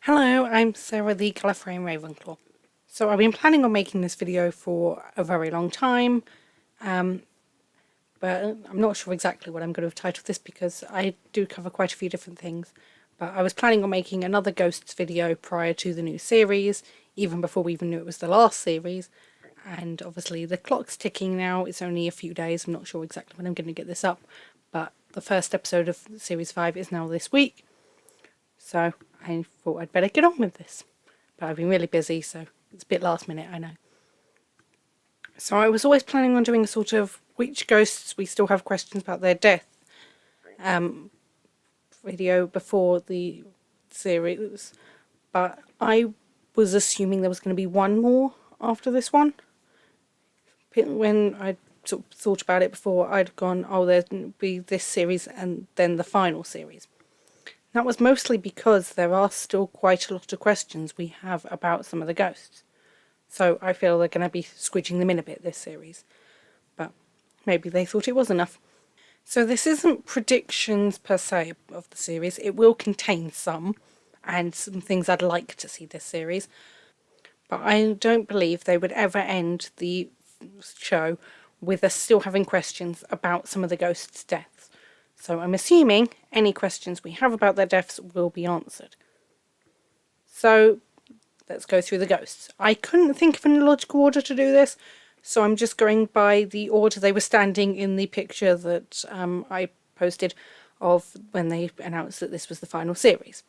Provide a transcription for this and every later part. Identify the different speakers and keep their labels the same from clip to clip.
Speaker 1: Hello, I'm Sarah the Gallifreyan Ravenclaw. So I've been planning on making this video for a very long time, but I'm not sure exactly what I'm going to have titled this because I do cover quite a few different things. But I was planning on making another Ghosts video prior to the new series, even before we even knew it was the last series. And obviously the clock's ticking now, it's only a few days, I'm not sure exactly when I'm going to get this up, but the first episode of Series 5 is now this week. So I thought I'd better get on with this. But I've been really busy, so it's a bit last minute, I know. So I was always planning on doing a sort of which ghosts we still have questions about their death video before the series. But I was assuming there was going to be one more after this one. When I sort of thought about it before, I'd gone, oh, there'd be this series and then the final series. That was mostly because there are still quite a lot of questions we have about some of the ghosts. So I feel they're going to be squidging them in a bit this series. But maybe they thought it was enough. So this isn't predictions per se of the series. It will contain some, and some things I'd like to see this series. But I don't believe they would ever end the show with us still having questions about some of the ghosts' deaths. So I'm assuming any questions we have about their deaths will be answered. So let's go through the ghosts. I couldn't think of any logical order to do this, so I'm just going by the order they were standing in the picture that I posted of when they announced that this was the final series.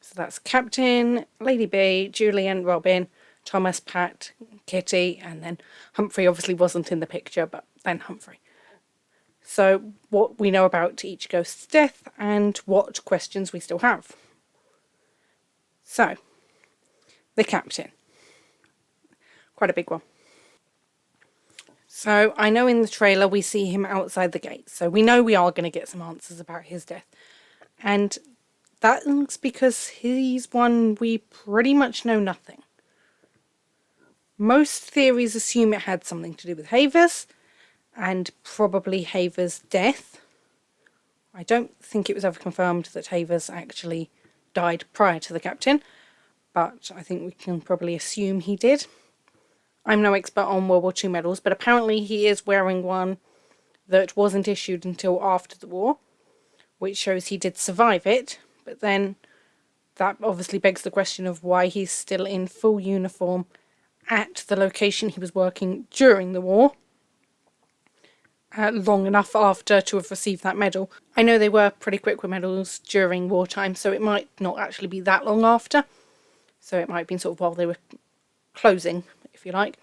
Speaker 1: So that's Captain, Lady B, Julian, Robin, Thomas, Pat, Kitty, and then Humphrey obviously wasn't in the picture, but then Humphrey. So what we know about each ghost's death and what questions we still have. So, the Captain. Quite a big one. So I know in the trailer we see him outside the gate, so we know we are going to get some answers about his death. And that's because he's one we pretty much know nothing. Most theories assume it had something to do with Havers, and probably Havers' death. I don't think it was ever confirmed that Havers actually died prior to the Captain, but I think we can probably assume he did. I'm no expert on World War II medals, but apparently he is wearing one that wasn't issued until after the war, which shows he did survive it, but then that obviously begs the question of why he's still in full uniform at the location he was working during the war, long enough after to have received that medal. I know they were pretty quick with medals during wartime, so it might not actually be that long after. So it might have been sort of while they were closing, if you like.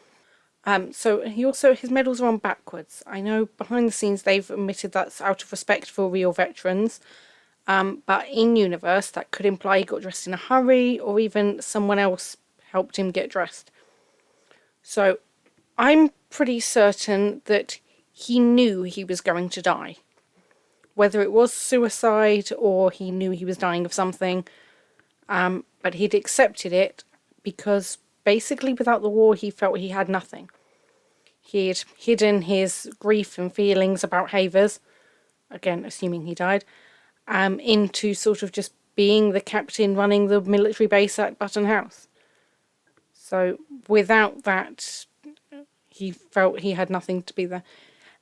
Speaker 1: So his medals are on backwards. I know behind the scenes they've admitted that's out of respect for real veterans. But in universe, that could imply he got dressed in a hurry, or even someone else helped him get dressed. So I'm pretty certain that he knew he was going to die. Whether it was suicide or he knew he was dying of something, but he'd accepted it because basically without the war he felt he had nothing. He'd hidden his grief and feelings about Havers, again assuming he died, into sort of just being the captain running the military base at Button House. So without that, he felt he had nothing to be there.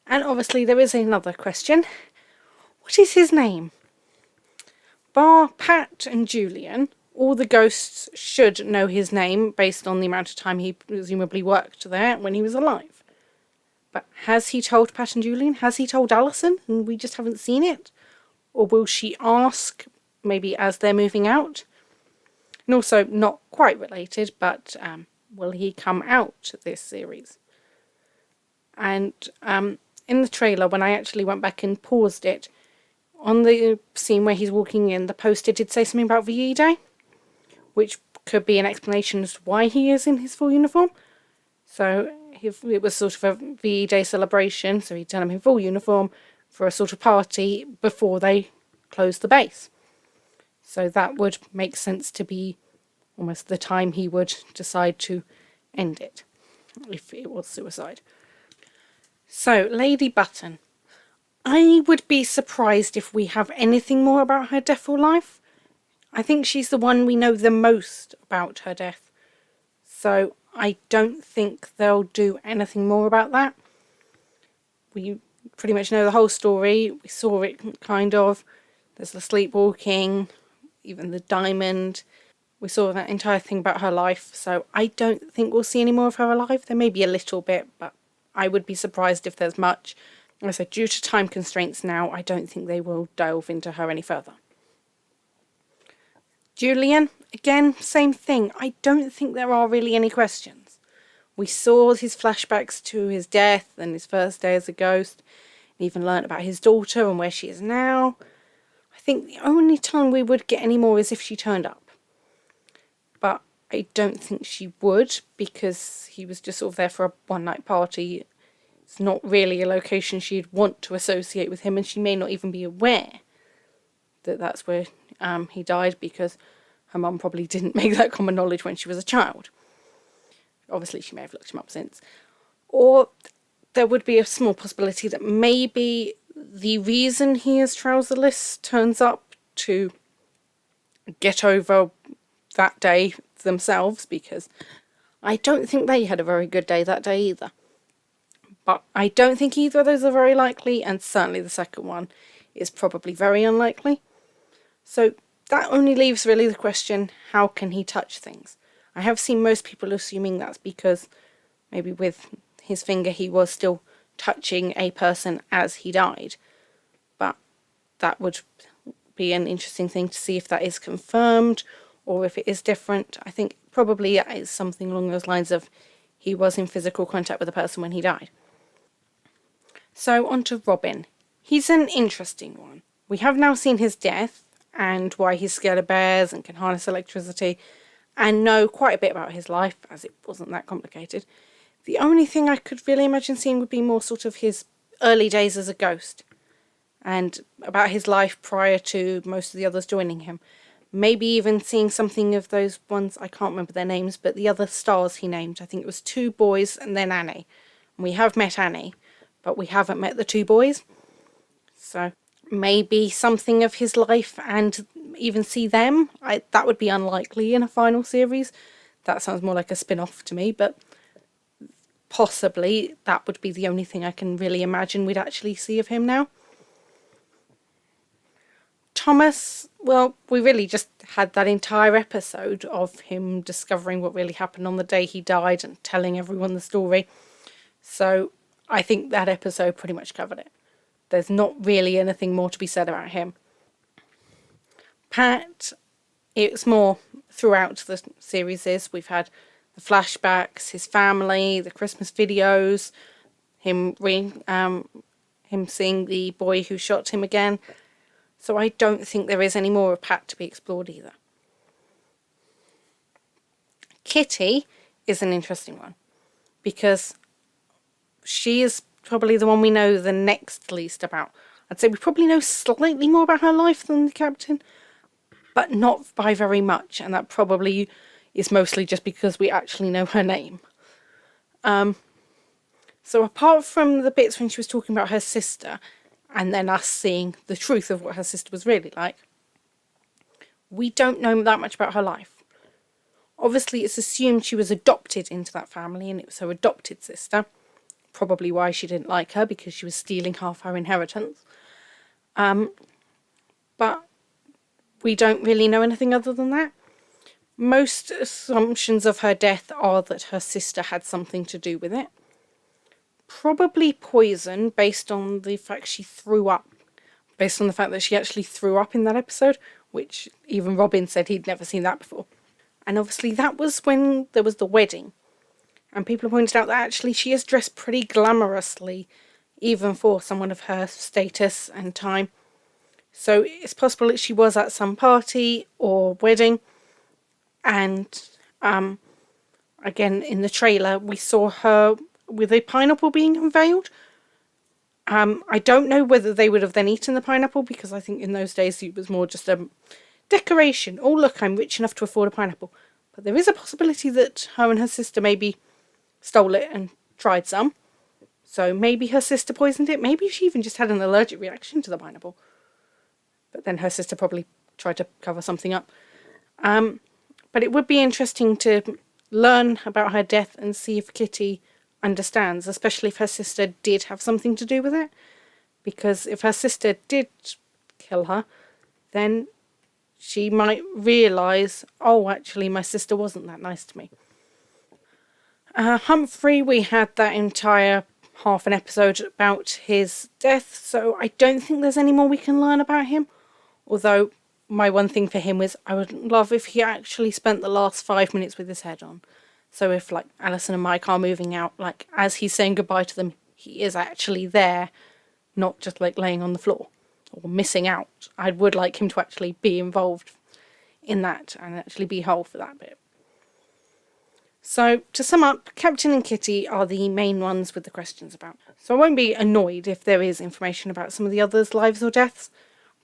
Speaker 1: And obviously there is another question. What is his name? Bar Pat and Julian, all the ghosts should know his name based on the amount of time he presumably worked there when he was alive. But has he told Pat and Julian? Has he told Alison and we just haven't seen it? Or will she ask, maybe as they're moving out? And also, not quite related, but will he come out this series? And in the trailer, when I actually went back and paused it, on the scene where he's walking in, the poster did say something about VE Day, which could be an explanation as to why he is in his full uniform. So it was sort of a VE Day celebration, so he'd done him in full uniform for a sort of party before they closed the base. So that would make sense to be almost the time he would decide to end it, if it was suicide. So, Lady Button. I would be surprised if we have anything more about her death or life. I think she's the one we know the most about her death. So I don't think they'll do anything more about that. We pretty much know the whole story. We saw it kind of. There's the sleepwalking, even the diamond. We saw that entire thing about her life. So I don't think we'll see any more of her alive. There may be a little bit, but I would be surprised if there's much. As I said, due to time constraints now, I don't think they will delve into her any further. Julian, again, same thing. I don't think there are really any questions. We saw his flashbacks to his death and his first day as a ghost. We even learnt about his daughter and where she is now. I think the only time we would get any more is if she turned up. But I don't think she would, because he was just sort of there for a one-night party. It's not really a location she'd want to associate with him, and she may not even be aware that that's where he died, because her mum probably didn't make that common knowledge when she was a child. Obviously, she may have looked him up since. Or there would be a small possibility that maybe the reason he is trouserless turns up to get over that day themselves, because I don't think they had a very good day that day either. But I don't think either of those are very likely, and certainly the second one is probably very unlikely. So that only leaves really the question, how can he touch things? I have seen most people assuming that's because maybe with his finger he was still touching a person as he died. But that would be an interesting thing to see if that is confirmed or if it is different. I think probably it is something along those lines of he was in physical contact with a person when he died. So on to Robin. He's an interesting one. We have now seen his death and why he's scared of bears and can harness electricity, and know quite a bit about his life, as it wasn't that complicated. The only thing I could really imagine seeing would be more sort of his early days as a ghost, and about his life prior to most of the others joining him. Maybe even seeing something of those ones, I can't remember their names, but the other stars he named. I think it was 2 boys and then Annie. And we have met Annie, but we haven't met the 2 boys. So maybe something of his life and even see them. That would be unlikely in a final series. That sounds more like a spin-off to me, but possibly that would be the only thing I can really imagine we'd actually see of him now. Thomas, well, we really just had that entire episode of him discovering what really happened on the day he died and telling everyone the story. So I think that episode pretty much covered it. There's not really anything more to be said about him. Pat, it's more throughout the series. We've had the flashbacks, his family, the Christmas videos, him seeing the boy who shot him again. So I don't think there is any more of Pat to be explored either. Kitty is an interesting one, because she is probably the one we know the next least about. I'd say we probably know slightly more about her life than the captain, but not by very much, and that probably is mostly just because we actually know her name. So apart from the bits when she was talking about her sister, and then us seeing the truth of what her sister was really like, we don't know that much about her life. Obviously, it's assumed she was adopted into that family, and it was her adopted sister. Probably why she didn't like her, because she was stealing half her inheritance. But we don't really know anything other than that. Most assumptions of her death are that her sister had something to do with it. Probably poison, based on the fact she threw up. Based on the fact that she actually threw up in that episode, which even Robin said he'd never seen that before. And obviously that was when there was the wedding. And people have pointed out that actually she is dressed pretty glamorously, even for someone of her status and time. So it's possible that she was at some party or wedding. And again, in the trailer, we saw her with a pineapple being unveiled. I don't know whether they would have then eaten the pineapple, because I think in those days it was more just a decoration. Oh, look, I'm rich enough to afford a pineapple. But there is a possibility that her and her sister maybe stole it and tried some. So maybe her sister poisoned it. Maybe she even just had an allergic reaction to the pineapple. But then her sister probably try to cover something up. But it would be interesting to learn about her death and see if Kitty understands, especially if her sister did have something to do with it. Because if her sister did kill her, then she might realise, oh, actually, my sister wasn't that nice to me. Humphrey, we had that entire half an episode about his death, so I don't think there's any more we can learn about him. Although, my one thing for him was, I would love if he actually spent the last 5 minutes with his head on. So if, like, Alison and Mike are moving out, like, as he's saying goodbye to them, he is actually there, not just, like, laying on the floor or missing out. I would like him to actually be involved in that and actually be whole for that bit. So, to sum up, Captain and Kitty are the main ones with the questions about. So I won't be annoyed if there is information about some of the others' lives or deaths,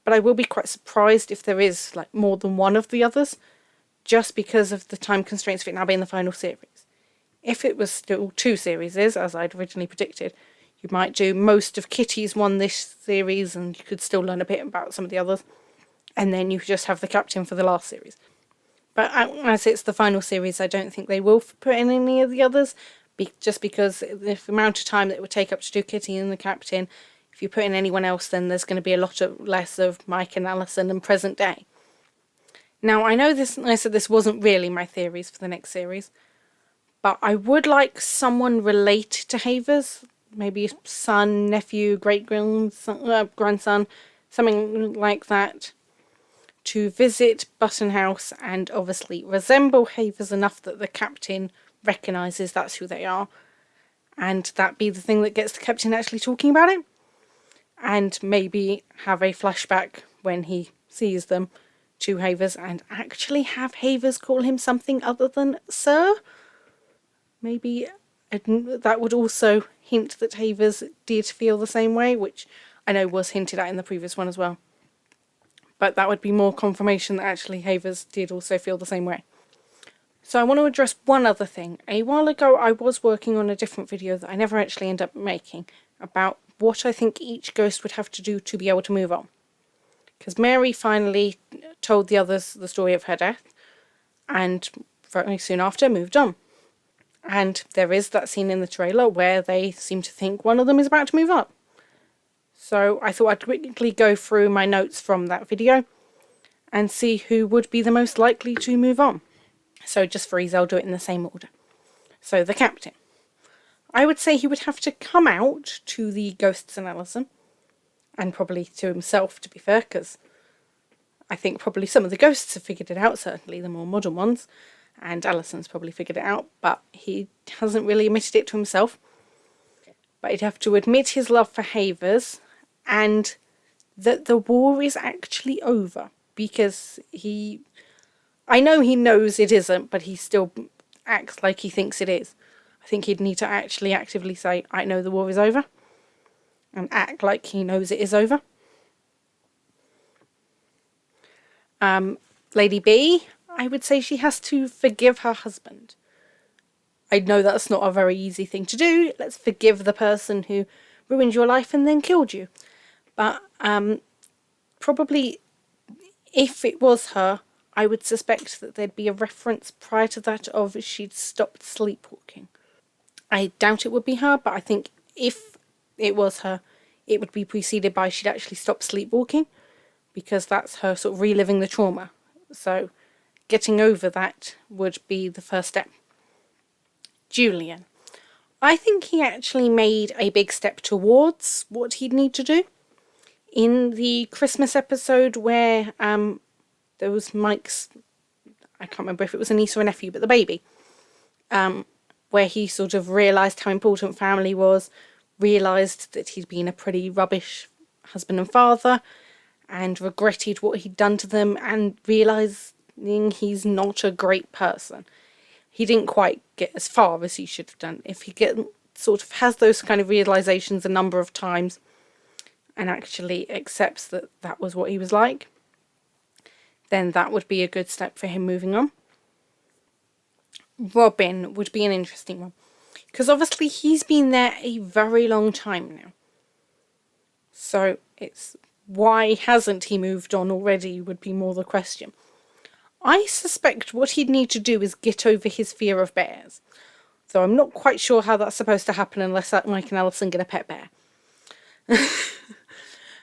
Speaker 1: but I will be quite surprised if there is, like, more than one of the others, just because of the time constraints of it now being the final series. If it was still 2 series, as I'd originally predicted, you might do most of Kitty's one this series and you could still learn a bit about some of the others, and then you just have the Captain for the last series. But as it's the final series, I don't think they will put in any of the others, just because the amount of time that it would take up to do Kitty and the Captain, if you put in anyone else, then there's going to be a lot less of Mike and Alison and present day. Now, I know I said this wasn't really my theories for the next series, but I would like someone related to Havers, maybe son, nephew, great-grandson, something like that, to visit Button House and obviously resemble Havers enough that the Captain recognises that's who they are, and that be the thing that gets the Captain actually talking about it, and maybe have a flashback when he sees them to Havers and actually have Havers call him something other than Sir. Maybe that would also hint that Havers did feel the same way, which I know was hinted at in the previous one as well. But that would be more confirmation that actually Havers did also feel the same way. So I want to address one other thing. A while ago I was working on a different video that I never actually ended up making about what I think each ghost would have to do to be able to move on. Because Mary finally told the others the story of her death and very soon after moved on. And there is that scene in the trailer where they seem to think one of them is about to move up. So I thought I'd quickly go through my notes from that video and see who would be the most likely to move on. So just for ease, I'll do it in the same order. So the Captain. I would say he would have to come out to the ghosts and Alison, and probably to himself, to be fair, because I think probably some of the ghosts have figured it out, certainly the more modern ones, and Alison's probably figured it out, but he hasn't really admitted it to himself. But he'd have to admit his love for Havers, and that the war is actually over, because I know he knows it isn't, but he still acts like he thinks it is. I think he'd need to actually actively say, I know the war is over, and act like he knows it is over. Lady B, I would say she has to forgive her husband. I know that's not a very easy thing to do. Let's forgive the person who ruined your life and then killed you. But probably if it was her, I would suspect that there'd be a reference prior to that of she'd stopped sleepwalking. I doubt it would be her, but I think if it was her, it would be preceded by she'd actually stopped sleepwalking, because that's her sort of reliving the trauma. So getting over that would be the first step. Julian. I think he actually made a big step towards what he'd need to do. In the Christmas episode where there was Mike's, I can't remember if it was a niece or a nephew, but the baby, where he sort of realised how important family was, realised that he'd been a pretty rubbish husband and father, and regretted what he'd done to them, and realising he's not a great person. He didn't quite get as far as he should have done. If he sort of has those kind of realisations a number of times and actually accepts that that was what he was like, then that would be a good step for him moving on. Robin would be an interesting one, because obviously he's been there a very long time now. So it's why hasn't he moved on already would be more the question. I suspect what he'd need to do is get over his fear of bears. So I'm not quite sure how that's supposed to happen unless Mike and Alison get a pet bear.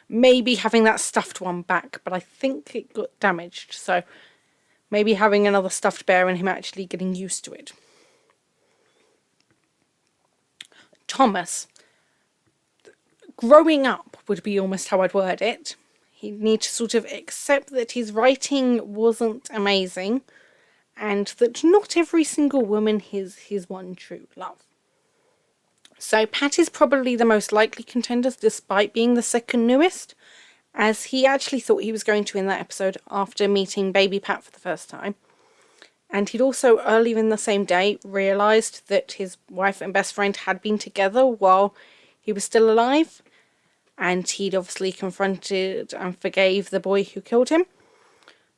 Speaker 1: Maybe having that stuffed one back, but I think it got damaged. So maybe having another stuffed bear and him actually getting used to it. Thomas. Growing up would be almost how I'd word it. He'd need to sort of accept that his writing wasn't amazing and that not every single woman is his one true love. So Pat is probably the most likely contender despite being the second newest, as he actually thought he was going to in that episode after meeting baby Pat for the first time. And he'd also earlier in the same day realised that his wife and best friend had been together while he was still alive. And he'd obviously confronted and forgave the boy who killed him.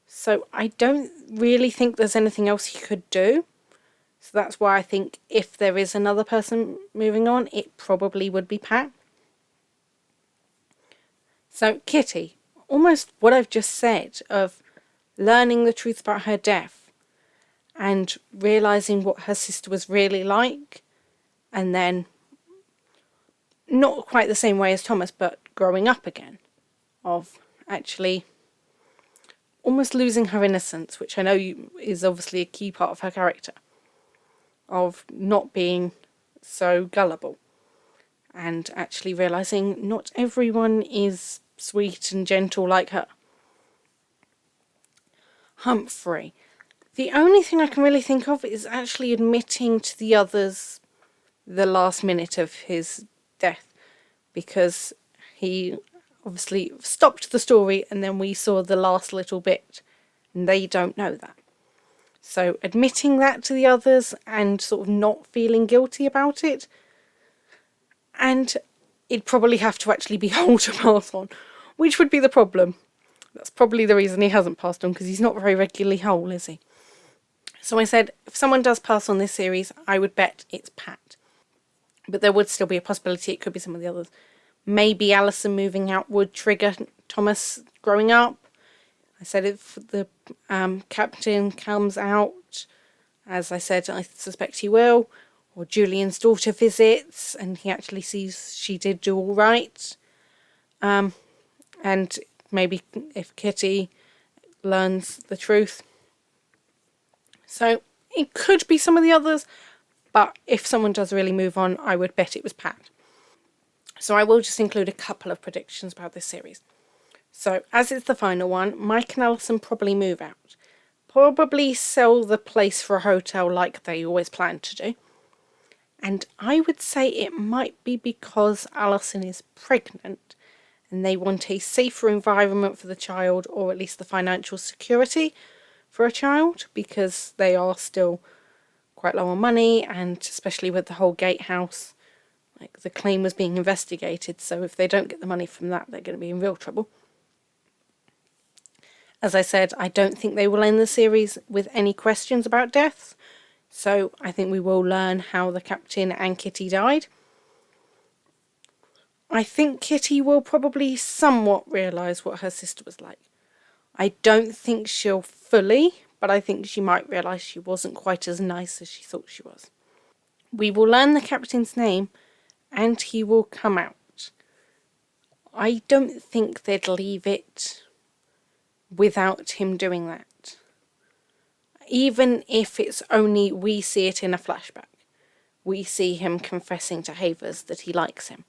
Speaker 1: So I don't really think there's anything else he could do. So that's why I think if there is another person moving on, it probably would be Pat. So Kitty, almost what I've just said of learning the truth about her death and realising what her sister was really like, and then not quite the same way as Thomas, but growing up again, of actually almost losing her innocence, which I know is obviously a key part of her character, of not being so gullible, and actually realising not everyone is sweet and gentle like her. Humphrey. The only thing I can really think of is actually admitting to the others the last minute of his death, because he obviously stopped the story and then we saw the last little bit and they don't know that. So admitting that to the others and sort of not feeling guilty about it, and it'd probably have to actually be Hole to pass on, which would be the problem. That's probably the reason he hasn't passed on, because he's not very regularly Hole, is he? So I said, if someone does pass on this series, I would bet it's Pat. But there would still be a possibility it could be some of the others. Maybe Alison moving out would trigger Thomas growing up. I said if the captain comes out, as I said, I suspect he will. Or Julian's daughter visits and he actually sees she did do all right. And maybe if Kitty learns the truth. So it could be some of the others, but if someone does really move on, I would bet it was Pat. So I will just include a couple of predictions about this series. So as it's the final one, Mike and Alison probably move out. Probably sell the place for a hotel like they always planned to do. And I would say it might be because Alison is pregnant and they want a safer environment for the child, or at least the financial security for a child, because they are still quite low on money, and especially with the whole gatehouse, like the claim was being investigated, so if they don't get the money from that, they're going to be in real trouble. As I said, I don't think they will end the series with any questions about deaths, so I think we will learn how the captain and Kitty died. I think Kitty will probably somewhat realise what her sister was like. I don't think she'll fully, but I think she might realise she wasn't quite as nice as she thought she was. We will learn the captain's name and he will come out. I don't think they'd leave it without him doing that. Even if it's only we see it in a flashback. We see him confessing to Havers that he likes him.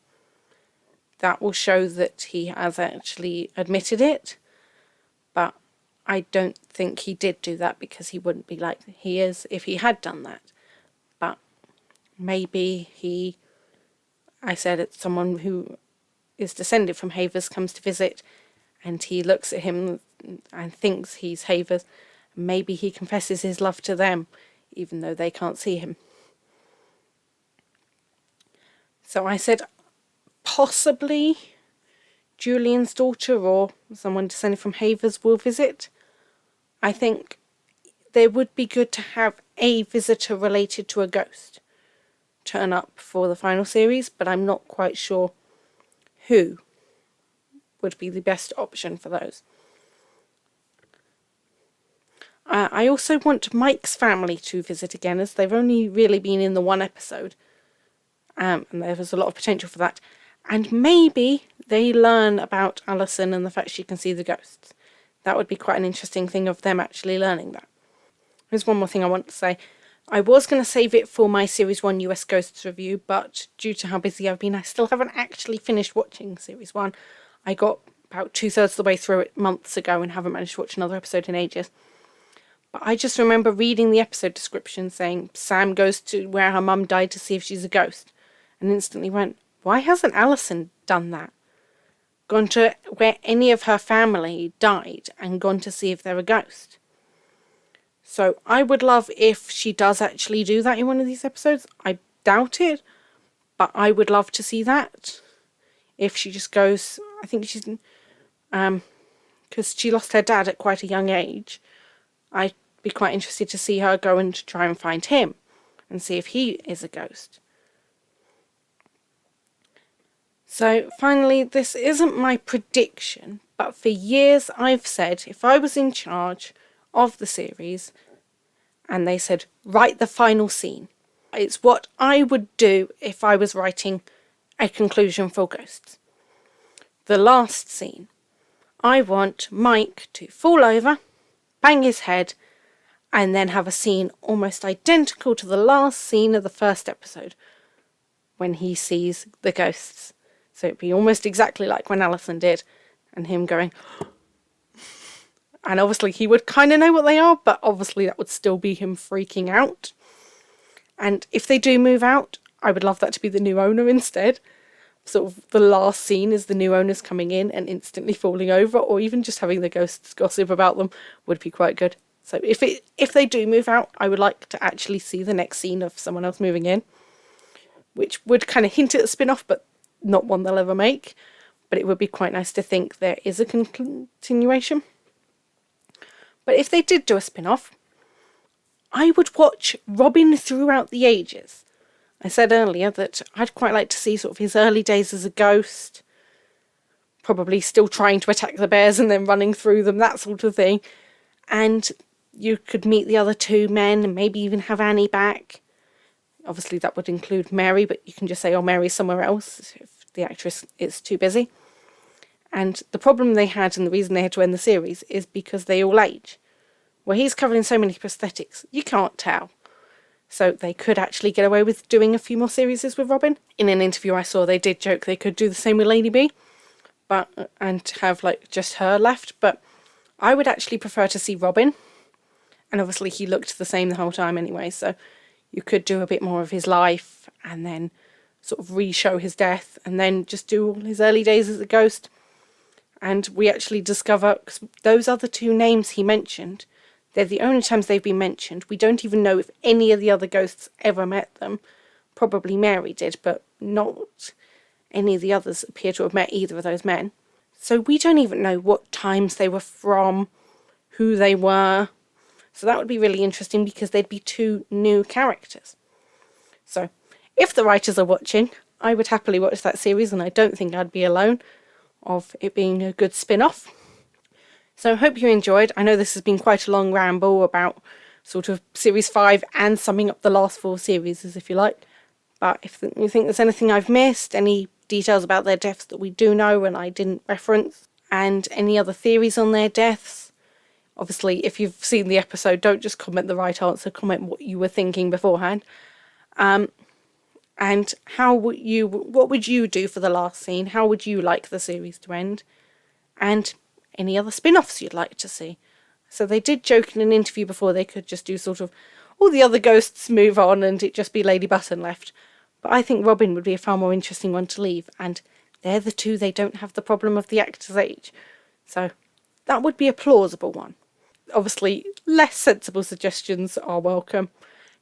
Speaker 1: That will show that he has actually admitted it. But I don't think he did do that, because he wouldn't be like he is if he had done that. But maybe I said it's someone who is descended from Havers comes to visit and he looks at him and thinks he's Havers. Maybe he confesses his love to them, even though they can't see him. So I said possibly Julian's daughter or someone descended from Havers will visit. I think there would be good to have a visitor related to a ghost turn up for the final series, but I'm not quite sure who. would be the best option for those. I also want Mike's family to visit again, as they've only really been in the one episode. And there was a lot of potential for that. And maybe they learn about Alison and the fact she can see the ghosts. That would be quite an interesting thing of them actually learning that. There's one more thing I want to say. I was going to save it for my Series 1 US Ghosts review, but due to how busy I've been, I still haven't actually finished watching Series 1. I got about 2/3 of the way through it months ago and haven't managed to watch another episode in ages. But I just remember reading the episode description saying Sam goes to where her mum died to see if she's a ghost, and instantly went, why hasn't Alison done that? Gone to where any of her family died and gone to see if they're a ghost. So I would love if she does actually do that in one of these episodes. I doubt it, but I would love to see that. If she just goes, I think she's, because she lost her dad at quite a young age. I'd be quite interested to see her go and try and find him and see if he is a ghost. So finally, this isn't my prediction, but for years I've said if I was in charge of the series and they said, write the final scene, it's what I would do if I was writing a conclusion for Ghosts. The last scene. I want Mike to fall over, bang his head, and then have a scene almost identical to the last scene of the first episode when he sees the ghosts. So it'd be almost exactly like when Alison did, and him going, and obviously he would kind of know what they are, but obviously that would still be him freaking out. And if they do move out, I would love that to be the new owner instead. Sort of the last scene is the new owners coming in and instantly falling over, or even just having the ghosts gossip about them would be quite good. So if they do move out, I would like to actually see the next scene of someone else moving in, which would kind of hint at a spin-off, but not one they'll ever make. But it would be quite nice to think there is a continuation. But if they did do a spin-off, I would watch Robin throughout the ages. I said earlier that I'd quite like to see sort of his early days as a ghost, probably still trying to attack the bears and then running through them, that sort of thing. And you could meet the other two men and maybe even have Annie back. Obviously that would include Mary, but you can just say, oh, Mary's somewhere else if the actress is too busy. And the problem they had, and the reason they had to end the series, is because they all age. Well, he's covered in so many prosthetics, you can't tell. So they could actually get away with doing a few more series with Robin. In an interview I saw, they did joke they could do the same with Lady B, and have like just her left. But I would actually prefer to see Robin. And obviously he looked the same the whole time anyway, so you could do a bit more of his life and then sort of re-show his death and then just do all his early days as a ghost. And we actually discover, because those other two names he mentioned, they're the only times they've been mentioned. We don't even know if any of the other ghosts ever met them. Probably Mary did, but not any of the others appear to have met either of those men. So we don't even know what times they were from, who they were. So that would be really interesting because they'd be two new characters. So if the writers are watching, I would happily watch that series, and I don't think I'd be alone of it being a good spin-off. So I hope you enjoyed. I know this has been quite a long ramble about sort of Series 5 and summing up the last 4 series, as if you like. But if you think there's anything I've missed, any details about their deaths that we do know and I didn't reference, and any other theories on their deaths, obviously if you've seen the episode, don't just comment the right answer, comment what you were thinking beforehand. And what would you do for the last scene? How would you like the series to end? And any other spin-offs you'd like to see. So they did joke in an interview before they could just do sort of all the other ghosts move on and it just be Lady Button left. But I think Robin would be a far more interesting one to leave, and they're the two they don't have the problem of the actor's age. So that would be a plausible one. Obviously, less sensible suggestions are welcome.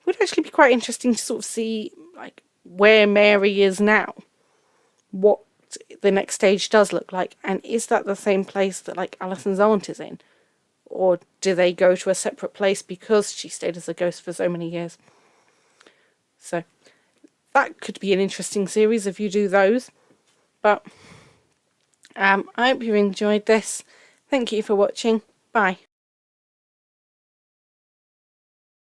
Speaker 1: It would actually be quite interesting to sort of see like where Mary is now. What the next stage does look like, and is that the same place that like Alison's aunt is in, or do they go to a separate place because she stayed as a ghost for so many years? So that could be an interesting series if you do those. But I hope you enjoyed this. Thank you for watching. Bye.